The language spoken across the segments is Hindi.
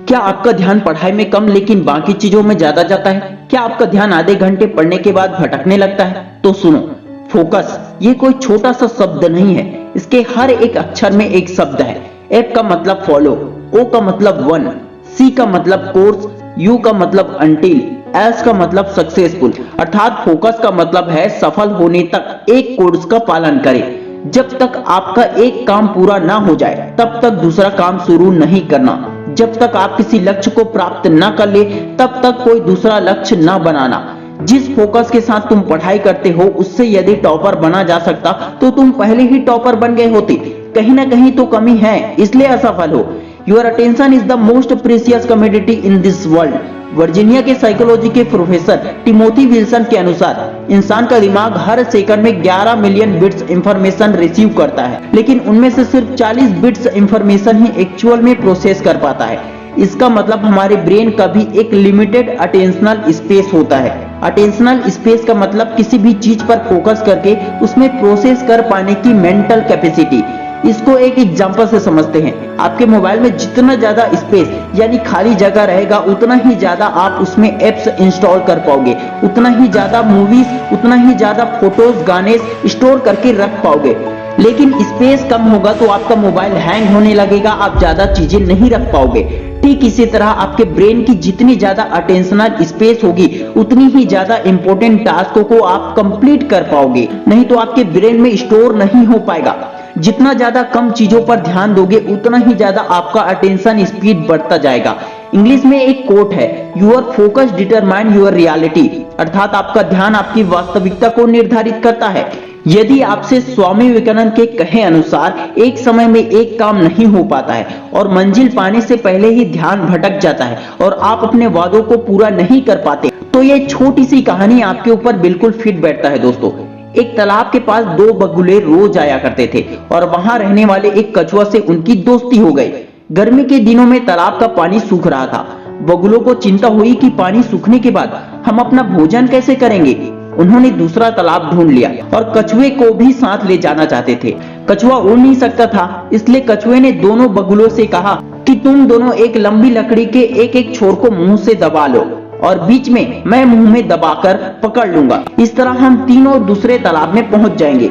क्या आपका ध्यान पढ़ाई में कम लेकिन बाकी चीजों में ज्यादा जाता है? क्या आपका ध्यान आधे घंटे पढ़ने के बाद भटकने लगता है? तो सुनो, फोकस ये कोई छोटा सा शब्द नहीं है, इसके हर एक अक्षर में एक शब्द है। एफ का मतलब फॉलो, ओ का मतलब वन, सी का मतलब कोर्स, यू का मतलब अंटिल, एस का मतलब सक्सेसफुल। अर्थात फोकस का मतलब है सफल होने तक एक कोर्स का पालन करें। जब तक आपका एक काम पूरा ना हो जाए तब तक दूसरा काम शुरू नहीं करना। जब तक आप किसी लक्ष्य को प्राप्त ना कर ले तब तक कोई दूसरा लक्ष्य ना बनाना। जिस फोकस के साथ तुम पढ़ाई करते हो उससे यदि टॉपर बना जा सकता तो तुम पहले ही टॉपर बन गए होते। कहीं ना कहीं तो कमी है, इसलिए असफल हो। Your attention is the most precious commodity in this world. Virginia के साइकोलॉजी के प्रोफेसर टिमोथी विल्सन के अनुसार इंसान का दिमाग हर सेकंड में 11 मिलियन बिट्स इंफॉर्मेशन रिसीव करता है, लेकिन उनमें से सिर्फ 40 बिट्स इंफॉर्मेशन ही एक्चुअल में प्रोसेस कर पाता है। इसका मतलब हमारे ब्रेन का भी एक लिमिटेड अटेंशनल स्पेस होता है। अटेंशनल स्पेस का मतलब किसी भी चीज पर फोकस करके उसमें प्रोसेस कर पाने की मेंटल कैपेसिटी। इसको एक एग्जांपल से समझते हैं। आपके मोबाइल में जितना ज्यादा स्पेस यानी खाली जगह रहेगा उतना ही ज्यादा आप उसमें एप्स इंस्टॉल कर पाओगे, उतना ही ज्यादा मूवीज, उतना ही ज्यादा फोटोज, गाने स्टोर करके रख पाओगे। लेकिन स्पेस कम होगा तो आपका मोबाइल हैंग होने लगेगा, आप ज्यादा चीजें नहीं रख पाओगे। ठीक इसी तरह आपके ब्रेन की जितनी ज्यादा अटेंशनल स्पेस होगी उतनी ही ज्यादा इंपॉर्टेंट टास्कों को आप कंप्लीट कर पाओगे, नहीं तो आपके ब्रेन में स्टोर नहीं हो पाएगा। जितना ज्यादा कम चीजों पर ध्यान दोगे उतना ही ज्यादा आपका अटेंशन स्पीड बढ़ता जाएगा। इंग्लिश में एक कोट है, your focus determine your reality, अर्थात आपका ध्यान आपकी वास्तविकता को निर्धारित करता है। यदि आपसे स्वामी विवेकानंद के कहे अनुसार एक समय में एक काम नहीं हो पाता है और मंजिल पाने से पहले ही ध्यान भटक जाता है और आप अपने वादों को पूरा नहीं कर पाते, तो ये छोटी सी कहानी आपके ऊपर बिल्कुल फिट बैठता है दोस्तों। एक तालाब के पास दो बगुले रोज आया करते थे और वहां रहने वाले एक कछुआ से उनकी दोस्ती हो गई। गर्मी के दिनों में तालाब का पानी सूख रहा था। बगुलों को चिंता हुई कि पानी सूखने के बाद हम अपना भोजन कैसे करेंगे। उन्होंने दूसरा तालाब ढूंढ लिया और कछुए को भी साथ ले जाना चाहते थे। कछुआ उड़ नहीं सकता था, इसलिए कछुए ने दोनों बगुलों से कहा कि तुम दोनों एक लंबी लकड़ी के एक एक छोर को मुंह से दबा लो और बीच में मैं मुंह में दबाकर पकड़ लूंगा। इस तरह हम तीनों दूसरे तालाब में पहुंच जाएंगे।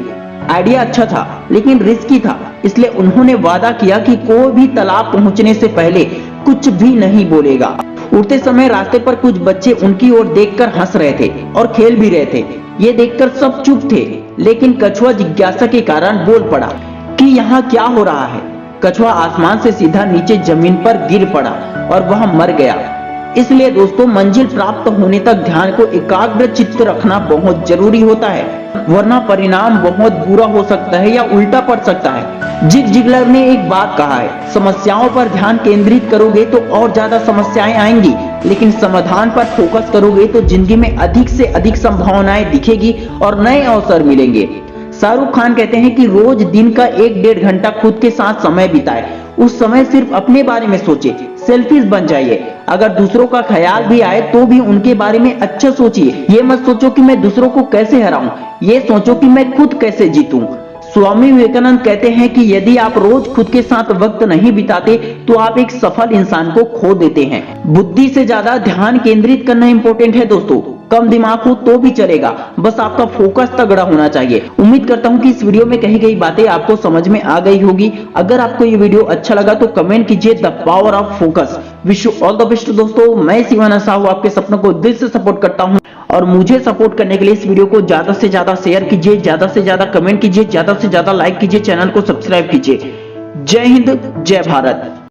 आइडिया अच्छा था लेकिन रिस्की था, इसलिए उन्होंने वादा किया कि कोई भी तालाब पहुंचने से पहले कुछ भी नहीं बोलेगा। उड़ते समय रास्ते पर कुछ बच्चे उनकी ओर देखकर हंस रहे थे और खेल भी रहे थे। ये देखकर सब चुप थे, लेकिन कछुआ जिज्ञासा के कारण बोल पड़ा कि यहाँ क्या हो रहा है। कछुआ आसमान से सीधा नीचे जमीन पर गिर पड़ा और वह मर गया। इसलिए दोस्तों, मंजिल प्राप्त होने तक ध्यान को एकाग्र चित्त रखना बहुत जरूरी होता है, वरना परिणाम बहुत बुरा हो सकता है या उल्टा पड़ सकता है। जिग जिगलर ने एक बात कहा है, समस्याओं पर ध्यान केंद्रित करोगे तो और ज्यादा समस्याएं आएंगी, लेकिन समाधान पर फोकस करोगे तो जिंदगी में अधिक से अधिक संभावनाएं दिखेगी और नए अवसर मिलेंगे। शाहरुख खान कहते हैं कि रोज दिन का 1-1.5 घंटा खुद के साथ समय बिताए। उस समय सिर्फ अपने बारे में सोचे, सेल्फिश बन जाइए। अगर दूसरों का ख्याल भी आए तो भी उनके बारे में अच्छा सोचिए। ये मत सोचो कि मैं दूसरों को कैसे हराऊं, ये सोचो कि मैं खुद कैसे जीतूं। स्वामी विवेकानंद कहते हैं कि यदि आप रोज खुद के साथ वक्त नहीं बिताते तो आप एक सफल इंसान को खो देते हैं। बुद्धि से ज्यादा ध्यान केंद्रित करना इंपॉर्टेंट है दोस्तों। कम दिमाग हो तो भी चलेगा, बस आपका फोकस तगड़ा होना चाहिए। उम्मीद करता हूं कि इस वीडियो में कही गई बातें आपको समझ में आ गई होगी। अगर आपको ये वीडियो अच्छा लगा तो कमेंट कीजिए the power of focus. Wish you all the best दोस्तों। मैं शिवाना साहू आपके सपनों को दिल से सपोर्ट करता हूं और मुझे सपोर्ट करने के लिए इस वीडियो को ज्यादा से ज्यादा शेयर कीजिए, ज्यादा से ज्यादा कमेंट कीजिए, ज्यादा से ज्यादा लाइक कीजिए, चैनल को सब्सक्राइब कीजिए। जय हिंद, जय भारत।